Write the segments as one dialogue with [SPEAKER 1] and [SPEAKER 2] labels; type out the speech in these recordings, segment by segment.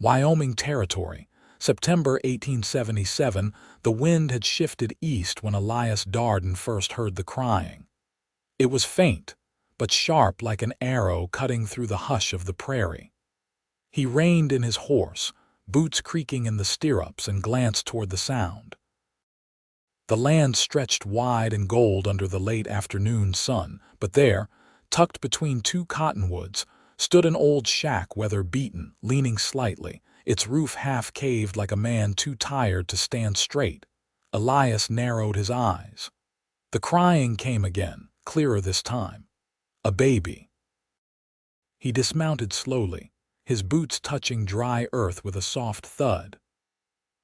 [SPEAKER 1] Wyoming Territory, September 1877. The wind had shifted east when Elias Darden first heard the crying. It was faint, but sharp like an arrow cutting through the hush of the prairie. He reined in his horse, boots creaking in the stirrups, and glanced toward the sound. The land stretched wide and gold under the late afternoon sun, but there, tucked between two cottonwoods, stood an old shack weather-beaten, leaning slightly, its roof half-caved like a man too tired to stand straight. Elias narrowed his eyes. The crying came again, clearer this time. A baby. He dismounted slowly, his boots touching dry earth with a soft thud.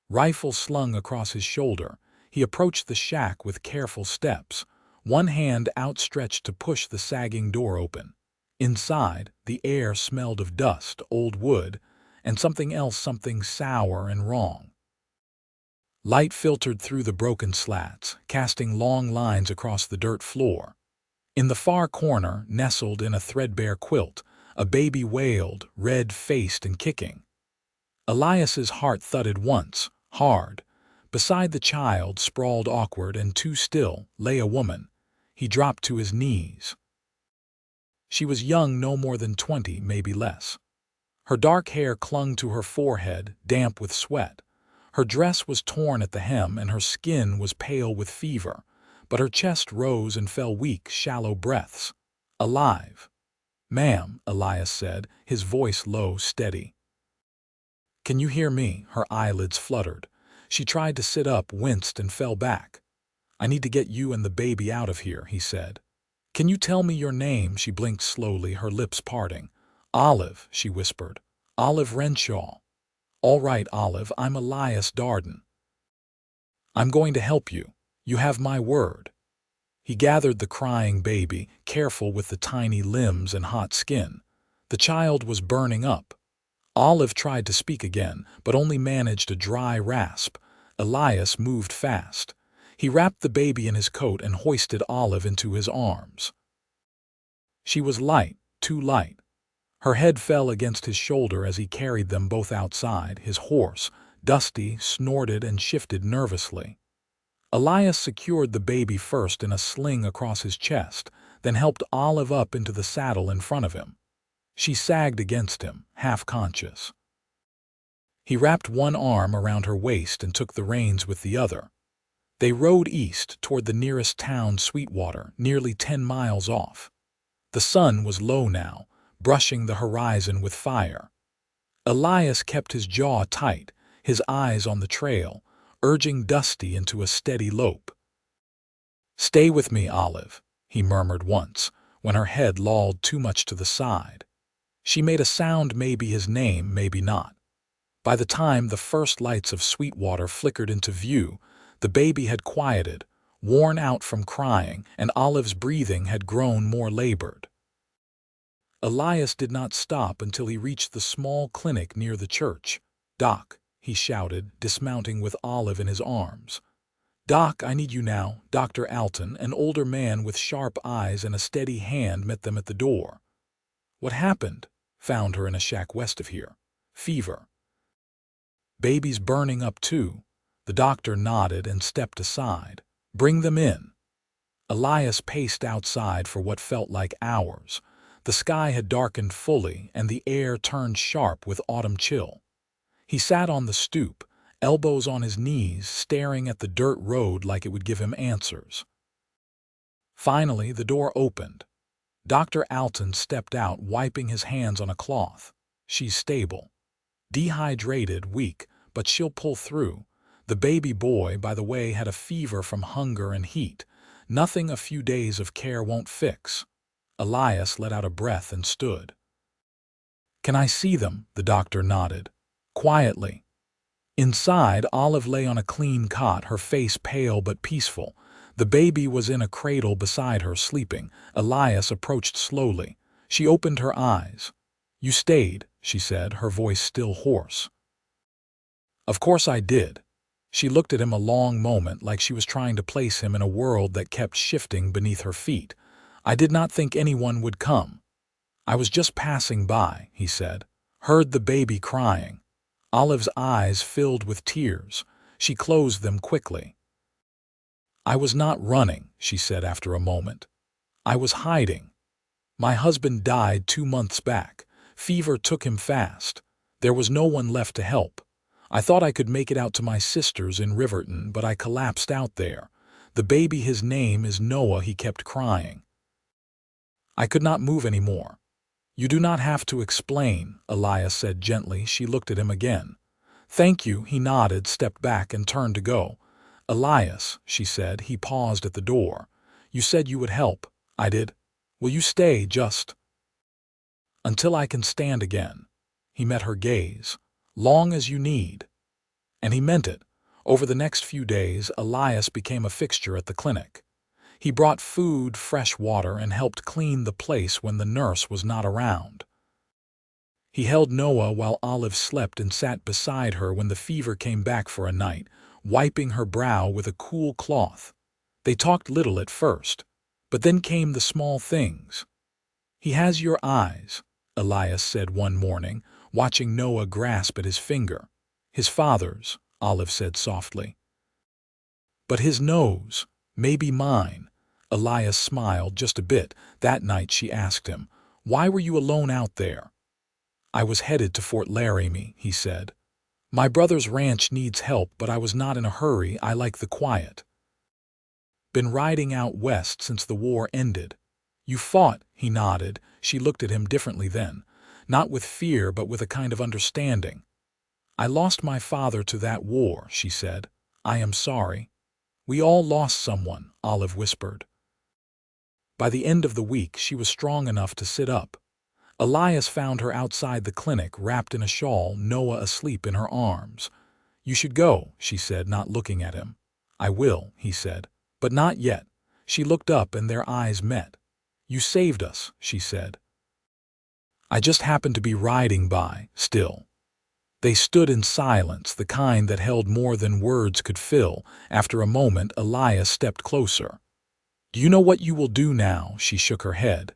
[SPEAKER 1] Rifle slung across his shoulder, he approached the shack with careful steps, one hand outstretched to push the sagging door open. Inside, the air smelled of dust, old wood, and something else, something sour and wrong. Light filtered through the broken slats, casting long lines across the dirt floor. In the far corner, nestled in a threadbare quilt, a baby wailed, red-faced and kicking. Elias's heart thudded once, hard. Beside the child, sprawled awkward and too still, lay a woman. He dropped to his knees. She was young, no more than 20, maybe less. Her dark hair clung to her forehead, damp with sweat. Her dress was torn at the hem and her skin was pale with fever, but her chest rose and fell weak, shallow breaths. Alive. "Ma'am," Elias said, his voice low, steady. "Can you hear me?" Her eyelids fluttered. She tried to sit up, winced, and fell back. "I need to get you and the baby out of here," he said. "Can you tell me your name?" She blinked slowly, her lips parting. "Olive," she whispered. "Olive Renshaw." "All right, Olive, I'm Elias Darden. I'm going to help you. You have my word." He gathered the crying baby, careful with the tiny limbs and hot skin. The child was burning up. Olive tried to speak again, but only managed a dry rasp. Elias moved fast. He wrapped the baby in his coat and hoisted Olive into his arms. She was light, too light. Her head fell against his shoulder as he carried them both outside. His horse, dusty, snorted and shifted nervously. Elias secured the baby first in a sling across his chest, then helped Olive up into the saddle in front of him. She sagged against him, half-conscious. He wrapped one arm around her waist and took the reins with the other. They rode east toward the nearest town, Sweetwater, nearly 10 miles off. The sun was low now, brushing the horizon with fire. Elias kept his jaw tight, his eyes on the trail, urging Dusty into a steady lope. "Stay with me, Olive," he murmured once, when her head lolled too much to the side. She made a sound, maybe his name, maybe not. By the time the first lights of Sweetwater flickered into view, the baby had quieted, worn out from crying, and Olive's breathing had grown more labored. Elias did not stop until he reached the small clinic near the church. "Doc," he shouted, dismounting with Olive in his arms. "Doc, I need you now." Dr. Alton, an older man with sharp eyes and a steady hand, met them at the door. "What happened?" "Found her in a shack west of here. Fever. Baby's burning up too." The doctor nodded and stepped aside. "Bring them in." Elias paced outside for what felt like hours. The sky had darkened fully and the air turned sharp with autumn chill. He sat on the stoop, elbows on his knees, staring at the dirt road like it would give him answers. Finally, the door opened. Dr. Alton stepped out, wiping his hands on a cloth. "She's stable. Dehydrated, weak, but she'll pull through. The baby boy, by the way, had a fever from hunger and heat. Nothing a few days of care won't fix." Elias let out a breath and stood. "Can I see them?" The doctor nodded. Quietly. Inside, Olive lay on a clean cot, her face pale but peaceful. The baby was in a cradle beside her, sleeping. Elias approached slowly. She opened her eyes. "You stayed," she said, her voice still hoarse. "Of course I did." She looked at him a long moment, like she was trying to place him in a world that kept shifting beneath her feet. "I did not think anyone would come." "I was just passing by," he said. "Heard the baby crying." Olive's eyes filled with tears. She closed them quickly. "I was not running," she said after a moment. "I was hiding. My husband died 2 months back. Fever took him fast. There was no one left to help. I thought I could make it out to my sister's in Riverton, but I collapsed out there. The baby, his name is Noah," he kept crying. "I could not move anymore." "You do not have to explain," Elias said gently. She looked at him again. "Thank you," he nodded, stepped back and turned to go. "Elias," she said. He paused at the door. "You said you would help." "I did. Will you stay just until I can stand again?" He met her gaze. "Long as you need." And he meant it. Over the next few days, Elias became a fixture at the clinic. He brought food, fresh water, and helped clean the place when the nurse was not around. He held Noah while Olive slept and sat beside her when the fever came back for a night, wiping her brow with a cool cloth. They talked little at first, but then came the small things. "He has your eyes," Elias said one morning, watching Noah grasp at his finger. "His father's," Olive said softly. "But his nose, maybe mine." Elias smiled just a bit. That night she asked him, "Why were you alone out there?" "I was headed to Fort Laramie," he said. "My brother's ranch needs help, but I was not in a hurry. I like the quiet. Been riding out west since the war ended." "You fought," he nodded. She looked at him differently then, not with fear but with a kind of understanding. "I lost my father to that war," she said. "I am sorry." "We all lost someone," Olive whispered. By the end of the week, she was strong enough to sit up. Elias found her outside the clinic, wrapped in a shawl, Noah asleep in her arms. "You should go," she said, not looking at him. "I will," he said. "But not yet." She looked up and their eyes met. "You saved us," she said. "I just happened to be riding by, still." They stood in silence, the kind that held more than words could fill. After a moment, Elias stepped closer. "Do you know what you will do now?" She shook her head.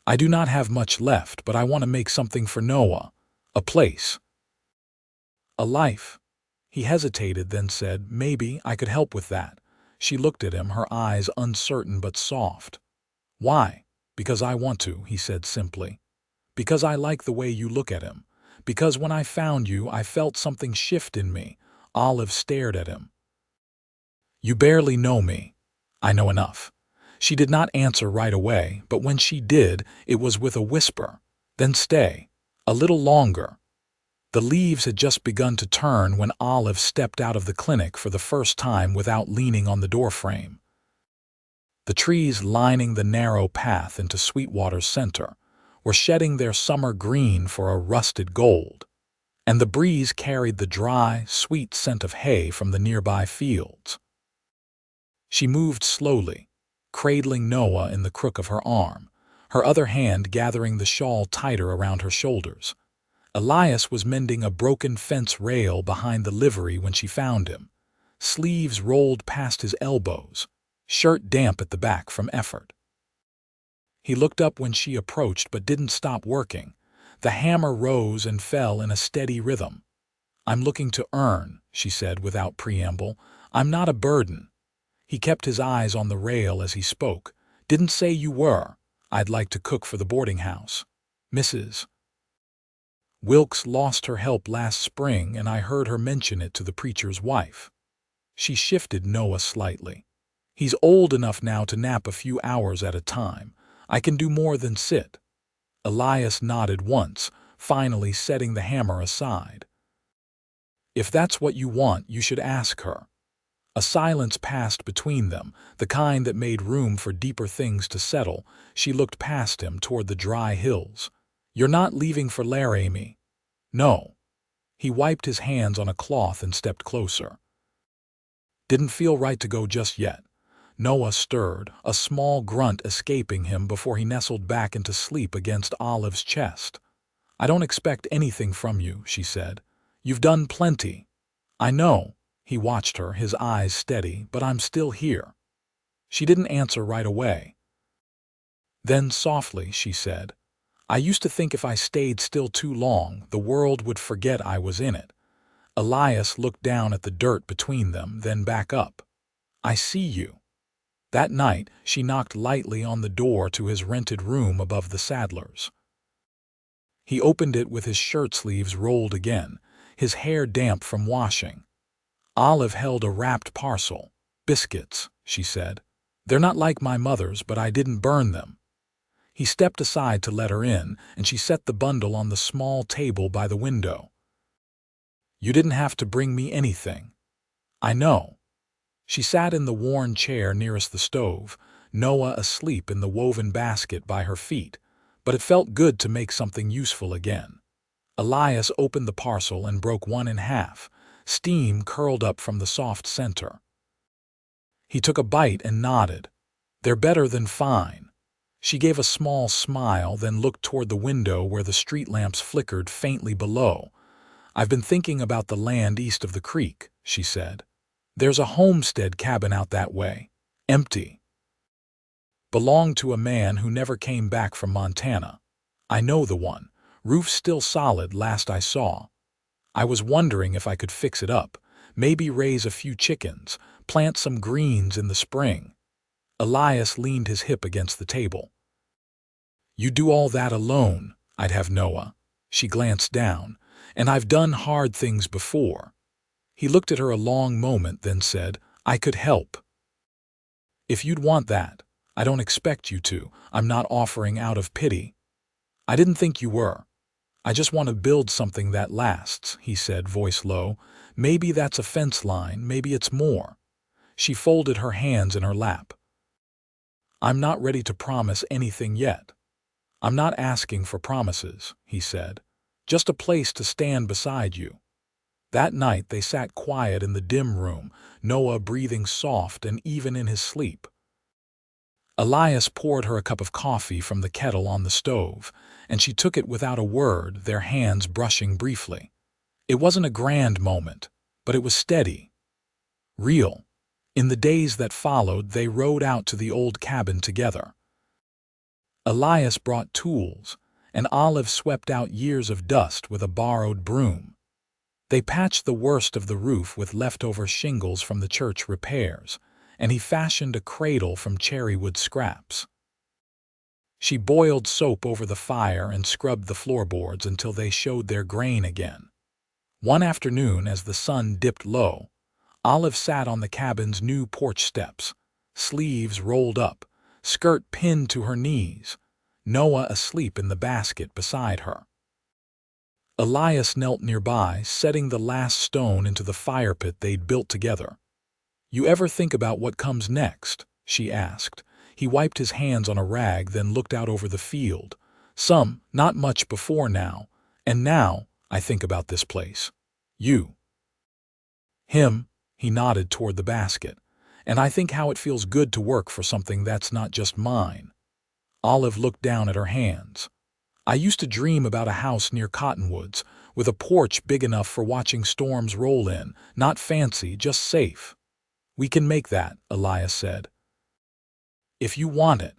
[SPEAKER 1] "I do not have much left, but I want to make something for Noah. A place. A life." He hesitated, then said, "Maybe I could help with that." She looked at him, her eyes uncertain but soft. "Why?" "Because I want to," he said simply. "Because I like the way you look at him. Because when I found you, I felt something shift in me." Olive stared at him. "You barely know me." "I know enough." She did not answer right away, but when she did, it was with a whisper. "Then stay. A little longer." The leaves had just begun to turn when Olive stepped out of the clinic for the first time without leaning on the doorframe. The trees lining the narrow path into Sweetwater's center were shedding their summer green for a rusted gold, and the breeze carried the dry, sweet scent of hay from the nearby fields. She moved slowly, cradling Noah in the crook of her arm, her other hand gathering the shawl tighter around her shoulders. Elias was mending a broken fence rail behind the livery when she found him. Sleeves rolled past his elbows, shirt damp at the back from effort. He looked up when she approached but didn't stop working. The hammer rose and fell in a steady rhythm. "I'm looking to earn," she said without preamble. "I'm not a burden." He kept his eyes on the rail as he spoke. "Didn't say you were. I'd like to cook for the boarding house. Mrs. Wilkes lost her help last spring, and I heard her mention it to the preacher's wife." She shifted Noah slightly. "He's old enough now to nap a few hours at a time. I can do more than sit." Elias nodded once, finally setting the hammer aside. "If that's what you want, you should ask her." A silence passed between them, the kind that made room for deeper things to settle. She looked past him toward the dry hills. "You're not leaving for Laramie?" "No." He wiped his hands on a cloth and stepped closer. "Didn't feel right to go just yet." Noah stirred, a small grunt escaping him before he nestled back into sleep against Olive's chest. "I don't expect anything from you," she said. "You've done plenty." "I know." He watched her, his eyes steady, "but I'm still here." She didn't answer right away. Then softly she said, "I used to think if I stayed still too long, the world would forget I was in it. Elias looked down at the dirt between them, then back up. "I see you." That night, she knocked lightly on the door to his rented room above the Sadlers. He opened it with his shirt sleeves rolled again, his hair damp from washing. Olive held a wrapped parcel. "Biscuits," she said. "They're not like my mother's, but I didn't burn them." He stepped aside to let her in, and she set the bundle on the small table by the window. "You didn't have to bring me anything." "I know." She sat in the worn chair nearest the stove, Noah asleep in the woven basket by her feet, but it felt good to make something useful again. Elias opened the parcel and broke one in half. Steam curled up from the soft center. He took a bite and nodded. "They're better than fine." She gave a small smile, then looked toward the window where the street lamps flickered faintly below. "I've been thinking about the land east of the creek," she said. "There's a homestead cabin out that way. Empty. Belonged to a man who never came back from Montana. I know the one. Roof still solid last I saw. I was wondering if I could fix it up, maybe raise a few chickens, plant some greens in the spring." Elias leaned his hip against the table. "You do all that alone, I'd have Noah." She glanced down. "And I've done hard things before." He looked at her a long moment, then said, "I could help. If you'd want that. I don't expect you to. I'm not offering out of pity." "I didn't think you were. I just want to build something that lasts," he said, voice low. "Maybe that's a fence line, maybe it's more." She folded her hands in her lap. "I'm not ready to promise anything yet." "I'm not asking for promises," he said. "Just a place to stand beside you." That night they sat quiet in the dim room, Noah breathing soft and even in his sleep. Elias poured her a cup of coffee from the kettle on the stove, and she took it without a word, their hands brushing briefly. It wasn't a grand moment, but it was steady. Real. In the days that followed, they rode out to the old cabin together. Elias brought tools, and Olive swept out years of dust with a borrowed broom. They patched the worst of the roof with leftover shingles from the church repairs, and he fashioned a cradle from cherrywood scraps. She boiled soap over the fire and scrubbed the floorboards until they showed their grain again. One afternoon, as the sun dipped low, Olive sat on the cabin's new porch steps, sleeves rolled up, skirt pinned to her knees, Noah asleep in the basket beside her. Elias knelt nearby, setting the last stone into the fire pit they'd built together. "You ever think about what comes next?" she asked. He wiped his hands on a rag, then looked out over the field. "Some, not much before now. And now, I think about this place. You." "Him," he nodded toward the basket. "And I think how it feels good to work for something that's not just mine." Olive looked down at her hands. "I used to dream about a house near Cottonwoods, with a porch big enough for watching storms roll in, not fancy, just safe." "We can make that," Elias said. "If you want it."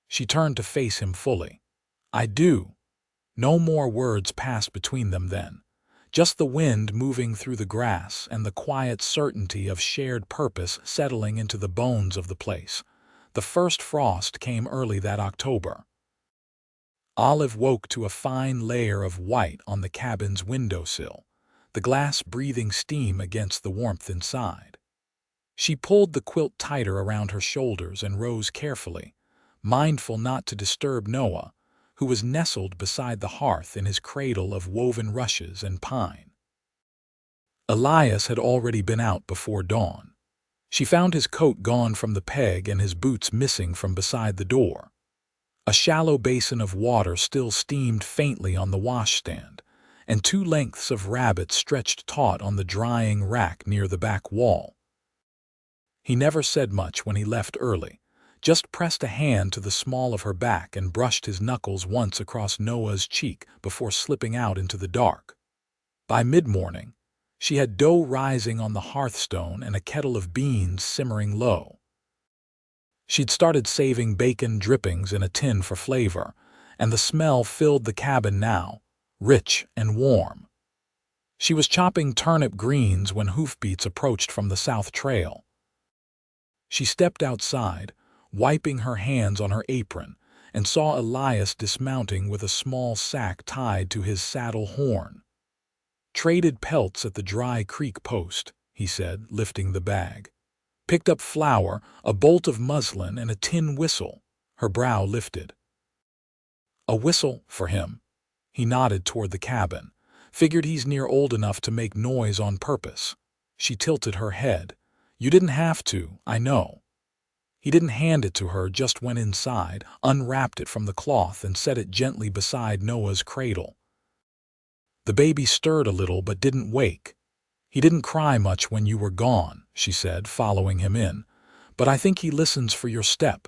[SPEAKER 1] She turned to face him fully. "I do." No more words passed between them then. Just the wind moving through the grass and the quiet certainty of shared purpose settling into the bones of the place. The first frost came early that October. Olive woke to a fine layer of white on the cabin's windowsill, the glass breathing steam against the warmth inside. She pulled the quilt tighter around her shoulders and rose carefully, mindful not to disturb Noah, who was nestled beside the hearth in his cradle of woven rushes and pine. Elias had already been out before dawn. She found his coat gone from the peg and his boots missing from beside the door. A shallow basin of water still steamed faintly on the washstand, and two lengths of rabbit stretched taut on the drying rack near the back wall. He never said much when he left early, just pressed a hand to the small of her back and brushed his knuckles once across Noah's cheek before slipping out into the dark. By mid-morning, she had dough rising on the hearthstone and a kettle of beans simmering low. She'd started saving bacon drippings in a tin for flavor, and the smell filled the cabin now, rich and warm. She was chopping turnip greens when hoofbeats approached from the south trail. She stepped outside, wiping her hands on her apron, and saw Elias dismounting with a small sack tied to his saddle horn. "Traded pelts at the dry creek post," he said, lifting the bag. "Picked up flour, a bolt of muslin, and a tin whistle." Her brow lifted. "A whistle for him." He nodded toward the cabin. "Figured he's near old enough to make noise on purpose." She tilted her head. "You didn't have to, I know." He didn't hand it to her, just went inside, unwrapped it from the cloth, and set it gently beside Noah's cradle. The baby stirred a little but didn't wake. "He didn't cry much when you were gone," she said, following him in. "But I think he listens for your step."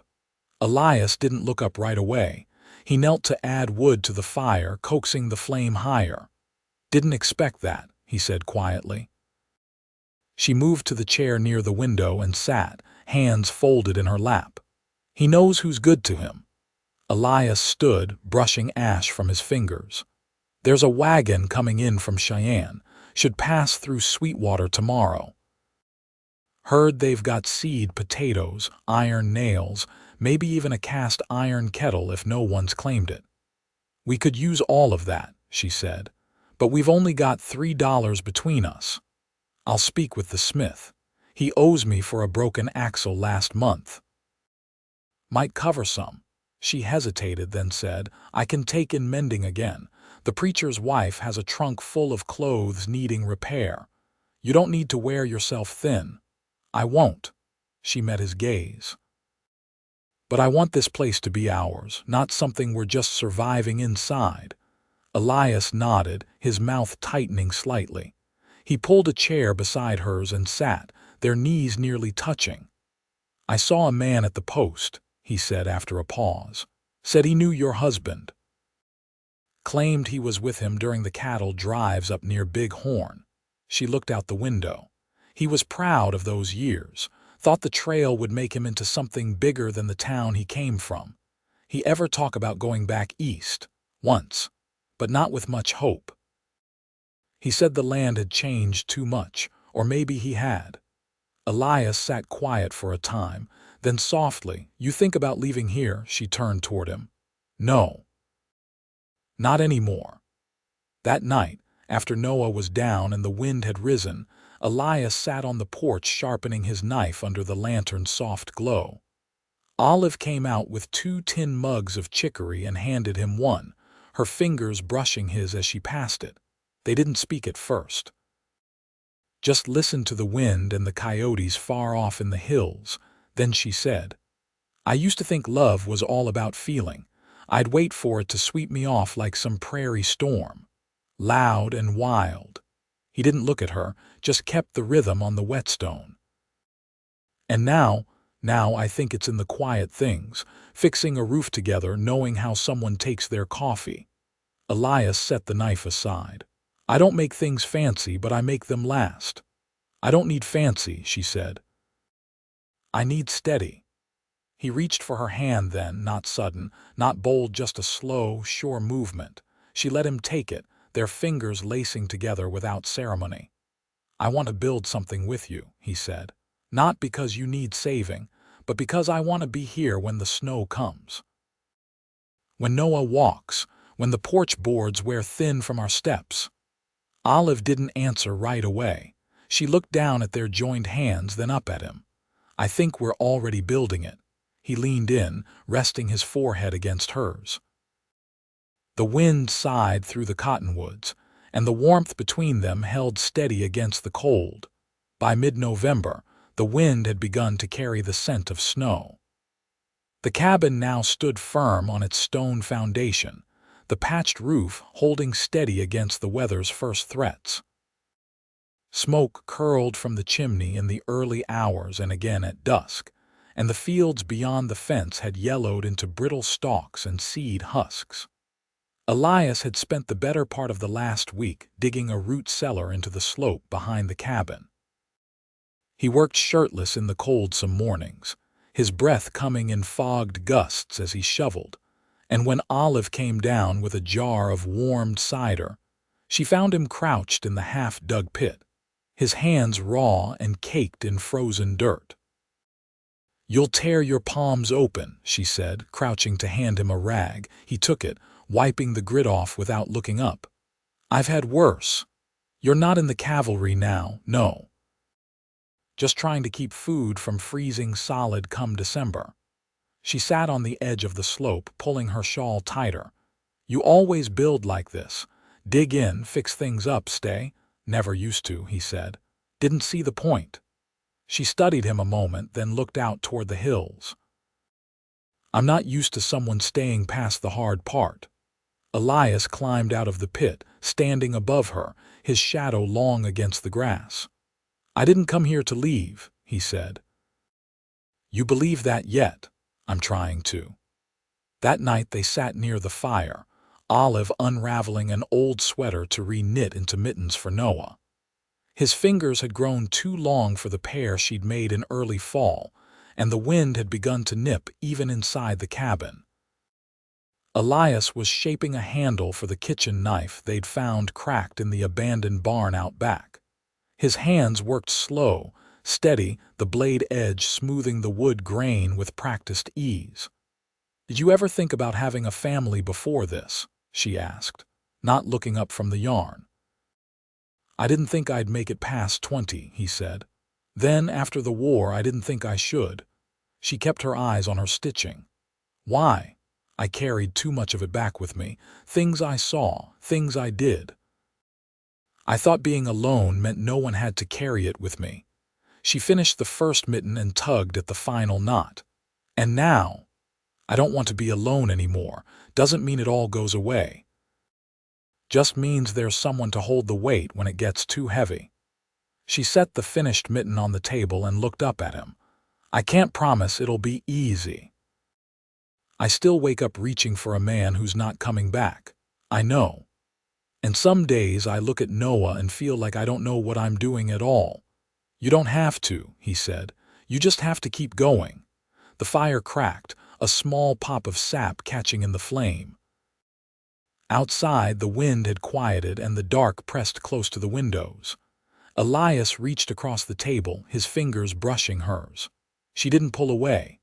[SPEAKER 1] Elias didn't look up right away. He knelt to add wood to the fire, coaxing the flame higher. "Didn't expect that," he said quietly. She moved to the chair near the window and sat, hands folded in her lap. "He knows who's good to him." Elias stood, brushing ash from his fingers. "There's a wagon coming in from Cheyenne. Should pass through Sweetwater tomorrow. Heard they've got seed potatoes, iron nails, maybe even a cast iron kettle if no one's claimed it." "We could use all of that," she said, "but we've only got $3 between us. I'll speak with the smith. He owes me for a broken axle last month. Might cover some." She hesitated, then said, "I can take in mending again. The preacher's wife has a trunk full of clothes needing repair. You don't need to wear yourself thin." "I won't." She met his gaze. "But I want this place to be ours, not something we're just surviving inside." Elias nodded, his mouth tightening slightly. He pulled a chair beside hers and sat, their knees nearly touching. "I saw a man at the post," he said after a pause. "Said he knew your husband. Claimed he was with him during the cattle drives up near Big Horn." She looked out the window. "He was proud of those years. Thought the trail would make him into something bigger than the town he came from. He ever talk about going back east? Once, but not with much hope. He said the land had changed too much, or maybe he had." Elias sat quiet for a time, then softly, "You think about leaving here?" She turned toward him. "No. Not anymore." That night, after Noah was down and the wind had risen, Elias sat on the porch sharpening his knife under the lantern's soft glow. Olive came out with 2 tin mugs of chicory and handed him one, her fingers brushing his as she passed it. They didn't speak at first. Just listened to the wind and the coyotes far off in the hills. Then she said, "I used to think love was all about feeling. I'd wait for it to sweep me off like some prairie storm. Loud and wild." He didn't look at her, just kept the rhythm on the whetstone. "And now I think it's in the quiet things, fixing a roof together, knowing how someone takes their coffee." Elias set the knife aside. "I don't make things fancy, but I make them last." "I don't need fancy," she said. "I need steady." He reached for her hand then, not sudden, not bold, just a slow, sure movement. She let him take it, their fingers lacing together without ceremony. "I want to build something with you," he said. "Not because you need saving, but because I want to be here when the snow comes. When Noah walks, when the porch boards wear thin from our steps." Olive didn't answer right away. She looked down at their joined hands, then up at him. "I think we're already building it." He leaned in, resting his forehead against hers. The wind sighed through the cottonwoods, and the warmth between them held steady against the cold. By mid-November, the wind had begun to carry the scent of snow. The cabin now stood firm on its stone foundation, the patched roof holding steady against the weather's first threats. Smoke curled from the chimney in the early hours and again at dusk, and the fields beyond the fence had yellowed into brittle stalks and seed husks. Elias had spent the better part of the last week digging a root cellar into the slope behind the cabin. He worked shirtless in the cold some mornings, his breath coming in fogged gusts as he shoveled, and when Olive came down with a jar of warmed cider, She found him crouched in the half-dug pit, his hands raw and caked in frozen dirt. "You'll tear your palms open," she said, crouching to hand him a rag. He took it, wiping the grit off without looking up. "I've had worse. You're not in the cavalry now, no. Just trying to keep food from freezing solid come December." She sat on the edge of the slope, pulling her shawl tighter. "You always build like this. Dig in, fix things up, stay." "Never used to," he said. "Didn't see the point." She studied him a moment, then looked out toward the hills. "I'm not used to someone staying past the hard part." Elias climbed out of the pit, standing above her, his shadow long against the grass. "I didn't come here to leave," he said. "You believe that yet?" "I'm trying to." That night they sat near the fire, Olive unraveling an old sweater to re-knit into mittens for Noah. His fingers had grown too long for the pair she'd made in early fall, and the wind had begun to nip even inside the cabin. Elias was shaping a handle for the kitchen knife they'd found cracked in the abandoned barn out back. His hands worked slow, steady, the blade edge smoothing the wood grain with practiced ease. "Did you ever think about having a family before this?" she asked, not looking up from the yarn. "I didn't think I'd make it past 20, he said. "Then, after the war, I didn't think I should." She kept her eyes on her stitching. "Why?" "I carried too much of it back with me. Things I saw, things I did. I thought being alone meant no one had to carry it with me." She finished the first mitten and tugged at the final knot. "And now, I don't want to be alone anymore. Doesn't mean it all goes away. Just means there's someone to hold the weight when it gets too heavy." She set the finished mitten on the table and looked up at him. "I can't promise it'll be easy. I still wake up reaching for a man who's not coming back. I know. And some days I look at Noah and feel like I don't know what I'm doing at all." "You don't have to," he said. "You just have to keep going." The fire cracked, a small pop of sap catching in the flame. Outside, the wind had quieted and the dark pressed close to the windows. Elias reached across the table, his fingers brushing hers. She didn't pull away.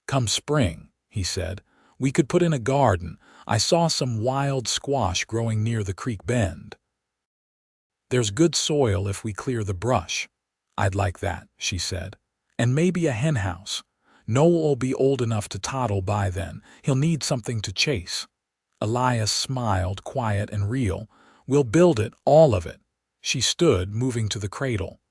[SPEAKER 1] "Come spring," he said, "we could put in a garden. I saw some wild squash growing near the creek bend. There's good soil if we clear the brush." "I'd like that," she said. "And maybe a henhouse. Noah'll be old enough to toddle by then. He'll need something to chase." Elias smiled, quiet and real. "We'll build it, all of it." She stood, moving to the cradle.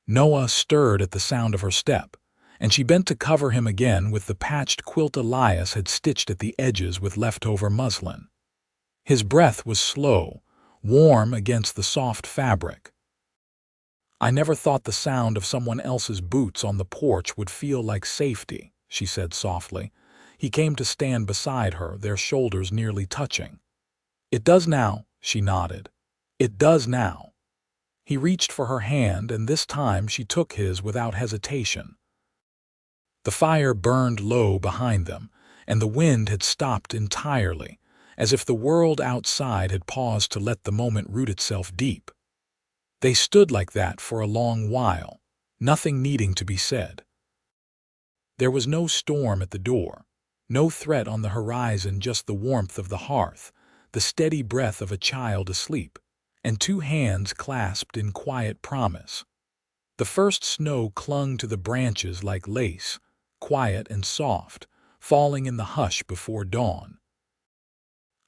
[SPEAKER 1] Noah stirred at the sound of her step, and she bent to cover him again with the patched quilt Elias had stitched at the edges with leftover muslin. His breath was slow, warm against the soft fabric. "I never thought the sound of someone else's boots on the porch would feel like safety," she said softly. He came to stand beside her, their shoulders nearly touching. "It does now," she nodded. "It does now." He reached for her hand, and this time she took his without hesitation. The fire burned low behind them, and the wind had stopped entirely, as if the world outside had paused to let the moment root itself deep. They stood like that for a long while, nothing needing to be said. There was no storm at the door, no threat on the horizon, just the warmth of the hearth, the steady breath of a child asleep, and two hands clasped in quiet promise. The first snow clung to the branches like lace, quiet and soft, falling in the hush before dawn.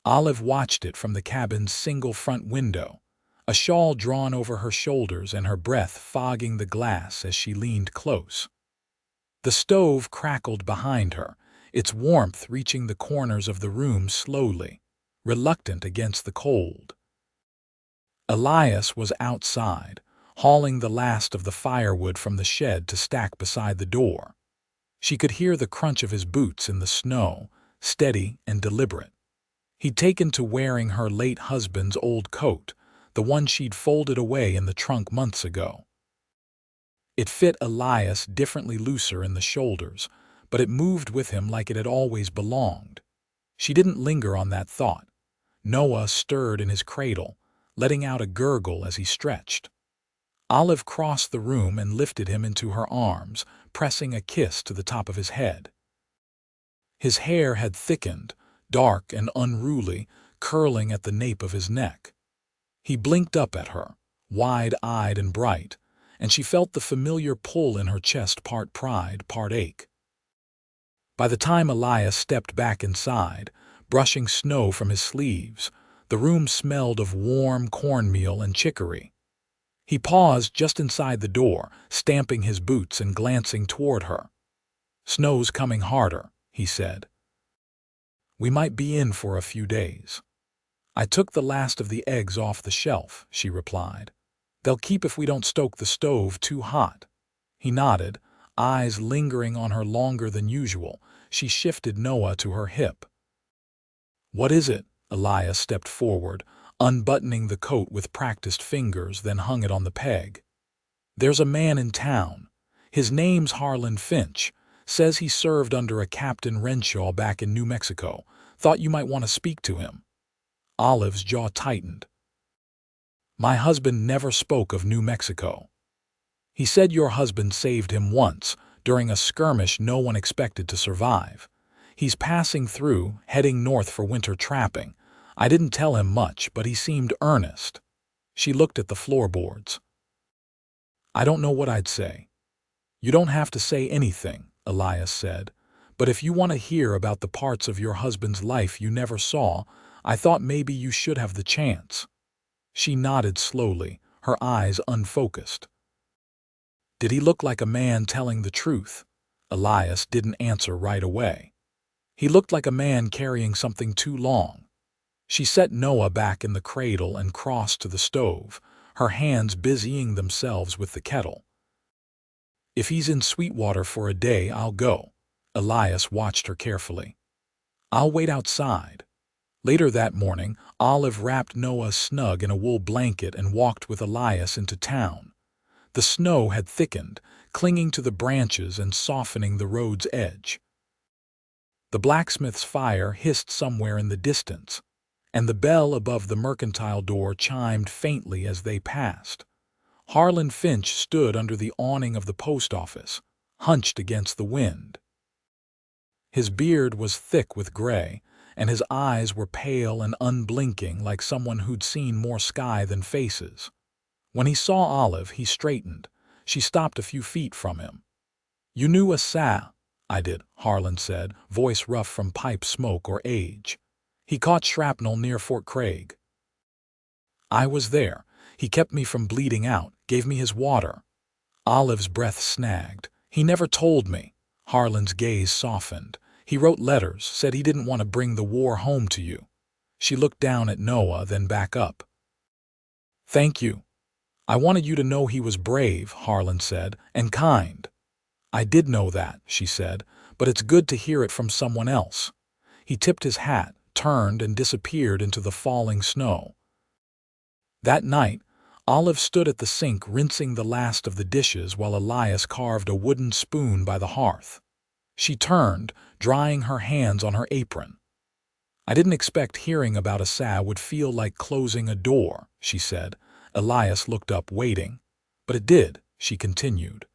[SPEAKER 1] Olive watched it from the cabin's single front window, a shawl drawn over her shoulders and her breath fogging the glass as she leaned close. The stove crackled behind her, its warmth reaching the corners of the room slowly, reluctant against the cold. Elias was outside, hauling the last of the firewood from the shed to stack beside the door. She could hear the crunch of his boots in the snow, steady and deliberate. He'd taken to wearing her late husband's old coat, the one she'd folded away in the trunk months ago. It fit Elias differently, looser in the shoulders, but it moved with him like it had always belonged. She didn't linger on that thought. Noah stirred in his cradle, letting out a gurgle as he stretched. Olive crossed the room and lifted him into her arms, pressing a kiss to the top of his head. His hair had thickened, dark and unruly, curling at the nape of his neck. He blinked up at her, wide-eyed and bright, and she felt the familiar pull in her chest, part pride, part ache. By the time Elias stepped back inside, brushing snow from his sleeves, the room smelled of warm cornmeal and chicory. He paused just inside the door, stamping his boots and glancing toward her. "Snow's coming harder," he said. "We might be in for a few days." "I took the last of the eggs off the shelf," she replied. "They'll keep if we don't stoke the stove too hot." He nodded, eyes lingering on her longer than usual. She shifted Noah to her hip. "What is it?" Elias stepped forward, unbuttoning the coat with practiced fingers, then hung it on the peg. "There's a man in town. His name's Harlan Finch. Says he served under a Captain Renshaw back in New Mexico. Thought you might want to speak to him." Olive's jaw tightened. "My husband never spoke of New Mexico." "He said your husband saved him once, during a skirmish no one expected to survive. He's passing through, heading north for winter trapping. I didn't tell him much, but he seemed earnest." She looked at the floorboards. "I don't know what I'd say." "You don't have to say anything," Elias said. "But if you want to hear about the parts of your husband's life you never saw, I thought maybe you should have the chance." She nodded slowly, her eyes unfocused. "Did he look like a man telling the truth?" Elias didn't answer right away. "He looked like a man carrying something too long." She set Noah back in the cradle and crossed to the stove, her hands busying themselves with the kettle. "If he's in Sweetwater for a day, I'll go." Elias watched her carefully. "I'll wait outside." Later that morning, Olive wrapped Noah snug in a wool blanket and walked with Elias into town. The snow had thickened, clinging to the branches and softening the road's edge. The blacksmith's fire hissed somewhere in the distance, and the bell above the mercantile door chimed faintly as they passed. Harlan Finch stood under the awning of the post office, hunched against the wind. His beard was thick with gray, and his eyes were pale and unblinking, like someone who'd seen more sky than faces. When he saw Olive, he straightened. She stopped a few feet from him. "You knew a Sa?" "I did," Harlan said, voice rough from pipe smoke or age. "He caught shrapnel near Fort Craig." "I was there. He kept me from bleeding out, gave me his water." Olive's breath snagged. "He never told me." Harlan's gaze softened. "He wrote letters, said he didn't want to bring the war home to you." She looked down at Noah, then back up. "Thank you. I wanted you to know he was brave," Harlan said, "and kind." "I did know that," she said, "but it's good to hear it from someone else." He tipped his hat, turned, and disappeared into the falling snow. That night, Olive stood at the sink rinsing the last of the dishes while Elias carved a wooden spoon by the hearth. She turned, drying her hands on her apron. "I didn't expect hearing about a Sa would feel like closing a door," she said. Elias looked up, waiting. "But it did," she continued.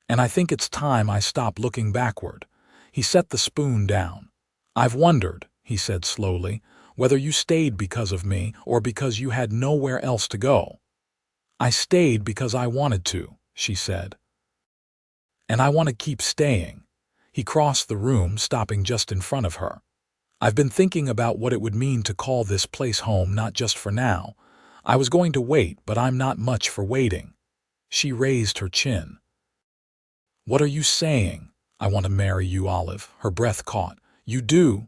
[SPEAKER 1] "And I think it's time I stop looking backward." He set the spoon down. "I've wondered," he said slowly, "whether you stayed because of me or because you had nowhere else to go." "I stayed because I wanted to," she said. "And I want to keep staying." He crossed the room, stopping just in front of her. "I've been thinking about what it would mean to call this place home, not just for now. I was going to wait, but I'm not much for waiting." She raised her chin. "What are you saying?" "I want to marry you, Olive." Her breath caught. "You do?"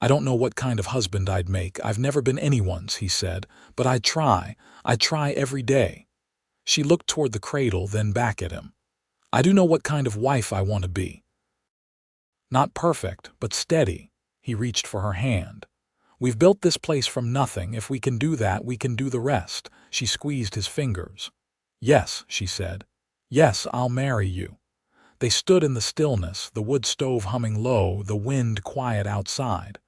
[SPEAKER 1] "I don't know what kind of husband I'd make. I've never been anyone's," he said. "But I'd try. I try every day." She looked toward the cradle, then back at him. "I do know what kind of wife I want to be. Not perfect, but steady." He reached for her hand. "We've built this place from nothing. If we can do that, we can do the rest." She squeezed his fingers. "Yes," she said. "Yes, I'll marry you." They stood in the stillness, the wood stove humming low, the wind quiet outside.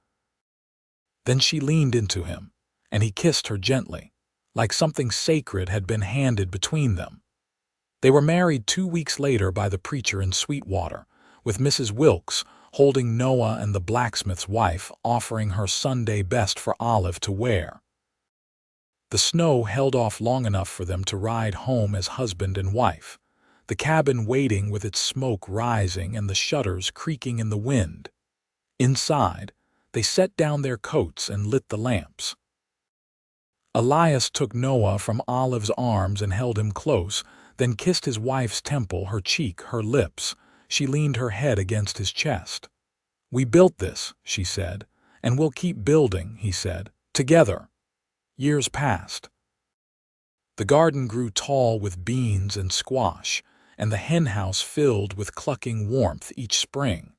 [SPEAKER 1] Then she leaned into him, and he kissed her gently, like something sacred had been handed between them. They were married 2 weeks later by the preacher in Sweetwater, with Mrs. Wilkes holding Noah and the blacksmith's wife offering her Sunday best for Olive to wear. The snow held off long enough for them to ride home as husband and wife, the cabin waiting with its smoke rising and the shutters creaking in the wind. Inside, they set down their coats and lit the lamps. Elias took Noah from Olive's arms and held him close, then kissed his wife's temple, her cheek, her lips. She leaned her head against his chest. "We built this," she said, "and we'll keep building," he said, "together." Years passed. The garden grew tall with beans and squash, and the henhouse filled with clucking warmth each spring.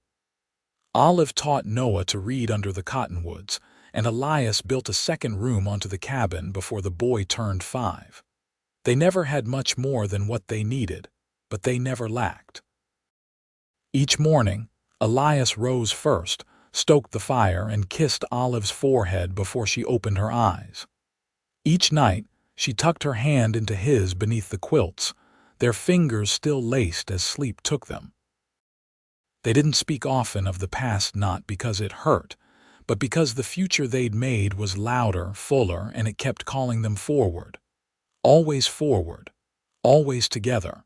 [SPEAKER 1] Olive taught Noah to read under the cottonwoods, and Elias built a second room onto the cabin before the boy turned 5. They never had much more than what they needed, but they never lacked. Each morning, Elias rose first, stoked the fire, and kissed Olive's forehead before she opened her eyes. Each night, she tucked her hand into his beneath the quilts, their fingers still laced as sleep took them. They didn't speak often of the past, not because it hurt, but because the future they'd made was louder, fuller, and it kept calling them forward. Always together.